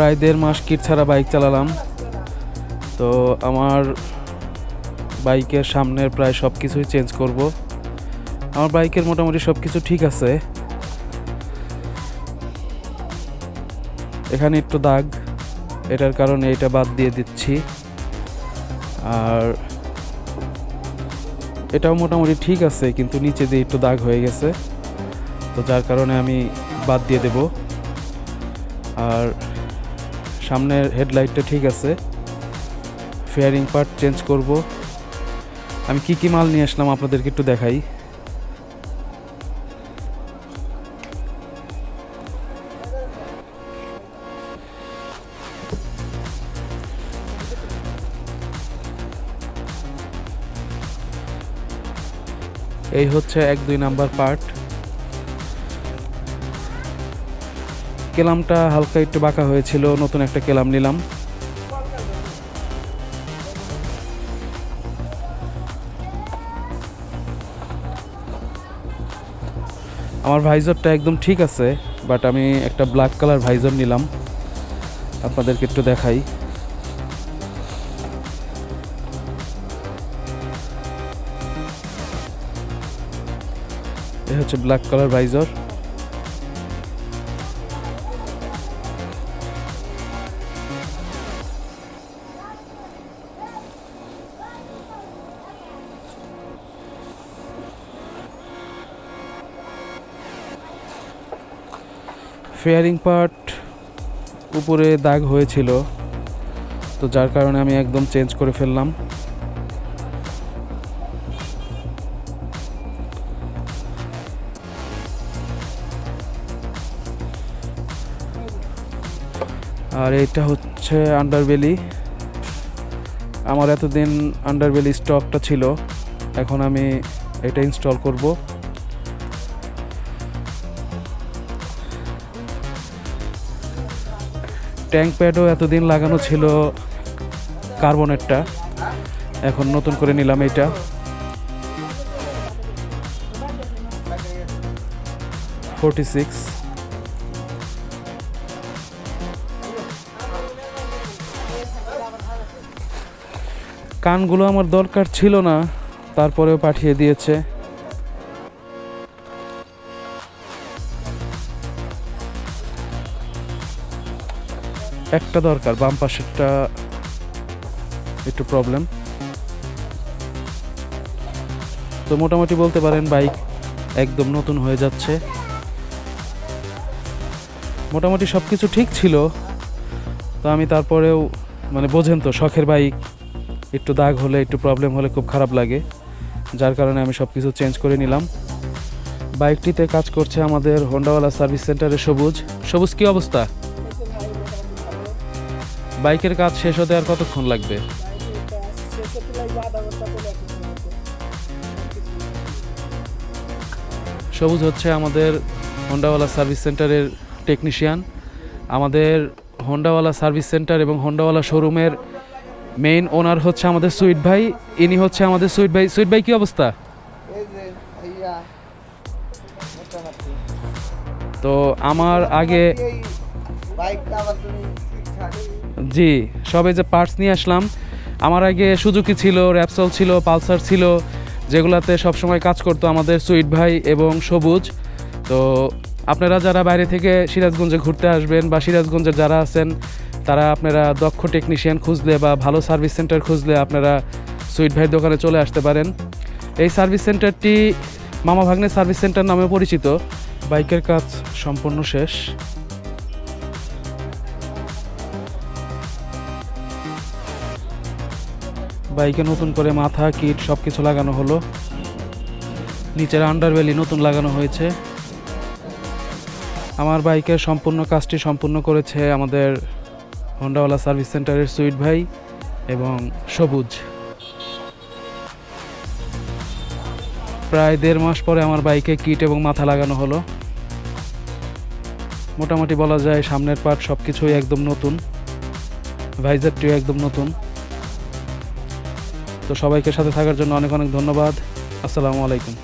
প্রায় 1.5 মাস কিট ছাড়া বাইক চালালাম। তো আমার বাইকের সামনের প্রায় সব কিছুই চেঞ্জ করব। আমার বাইকের মোটামুটি সব কিছু ঠিক আছে। এখানে একটু দাগ, এটার কারণে এটা বাদ দিয়ে দিচ্ছি। আর এটাও মোটামুটি ঠিক আছে, কিন্তু নিচে দিয়ে একটু দাগ হয়ে গেছে, তো যার কারণে আমি বাদ দিয়ে দেব। আর সামনের হেডলাইটটা ঠিক আছে, ফেয়ারিং পার্ট চেঞ্জ করব। আমি কি কি মাল নিয়ে আসলাম আপনাদেরকে একটু দেখাই। এই হচ্ছে 1-2 নাম্বার পার্ট। কেলামটা হালকা একটু বাঁকা হয়েছিল, নতুন একটা কেলাম নিলাম। আমার ভাইজরটা একদম ঠিক আছে, বাট আমি একটা ব্ল্যাক কালার ভাইজর নিলাম, আপনাদেরকে একটু দেখাই। এই হচ্ছে ব্ল্যাক কালার ভাইজর। ফেয়ারিং পার্ট উপরে দাগ হয়েছিল, তো যার কারণে আমি একদম চেঞ্জ করে ফেললাম। আর এটা হচ্ছে আন্ডারবেলি। আমার এতদিন আন্ডারবেলি স্টকটা ছিল, এখন আমি এটা ইনস্টল করব। ট্যাঙ্ক প্যাডও এতদিন লাগানো ছিল কার্বনেরটা, এখন নতুন করে নিলাম এটা। কানগুলো আমার দরকার ছিল না, তারপরেও পাঠিয়ে দিয়েছে। একটা দরকার, বাম পাশেরটা একটু প্রবলেম। তো মোটামুটি বলতে পারেন বাইক একদম নতুন হয়ে যাচ্ছে। মোটামুটি সব কিছু ঠিক ছিল, তো আমি তারপরেও বোঝেন তো, শখের বাইক, একটু দাগ হলে, একটু প্রবলেম হলে খুব খারাপ লাগে, যার কারণে আমি সব কিছু চেঞ্জ করে নিলাম। বাইকটিতে কাজ করছে আমাদের হোন্ডাওয়ালা সার্ভিস সেন্টারের সবুজ। সবুজ, কি অবস্থা? বাইকের কাজ শেষ হতে আর কতক্ষণ লাগবে? সবুজ হচ্ছে আমাদের হোন্ডাওয়ালা সার্ভিস সেন্টারের টেকনিশিয়ান। আমাদের হোন্ডাওয়ালা সার্ভিস সেন্টার এবং হোন্ডাওয়ালা শোরুমের মেইন ওনার হচ্ছে আমাদের সুইট ভাই। ইনি হচ্ছে আমাদের সুইট ভাই। সুইট ভাই, কি অবস্থা? তো আমার আগে জি সবে যে পার্টস নিয়ে আসলাম, আমার আগে সুজুকি ছিল, র্যাপসল ছিল, পালসার ছিল, যেগুলাতে সবসময় কাজ করতো আমাদের সুইট ভাই এবং সবুজ। তো আপনারা যারা বাইরে থেকে সিরাজগঞ্জে ঘুরতে আসবেন বা সিরাজগঞ্জে যারা আছেন, তারা আপনারা দক্ষ টেকনিশিয়ান খুঁজলে বা ভালো সার্ভিস সেন্টার খুঁজলে আপনারা সুইট ভাইয়ের দোকানে চলে আসতে পারেন। এই সার্ভিস সেন্টারটি মামা ভাগ্নে সার্ভিস সেন্টার নামে পরিচিত। বাইকের কাজ সম্পূর্ণ শেষ। বাইকে নতুন করে মাথা, কিট সব কিছু লাগানো হলো। নিচের আন্ডারবেলি নতুন লাগানো হয়েছে। আমার বাইকের সম্পূর্ণ কাজটি সম্পূর্ণ করেছে আমাদের হোন্ডাওয়ালা সার্ভিস সেন্টারের সুইট ভাই এবং সবুজ। প্রায় 1.5 মাস পরে আমার বাইকে কিট এবং মাথা লাগানো হলো। মোটামুটি বলা যায় সামনের পার্ট সব কিছুই একদম নতুন, ভাইজারটিও একদম নতুন। তো সবাইকে সাথে থাকার জন্য অনেক অনেক ধন্যবাদ। আসসালামু আলাইকুম।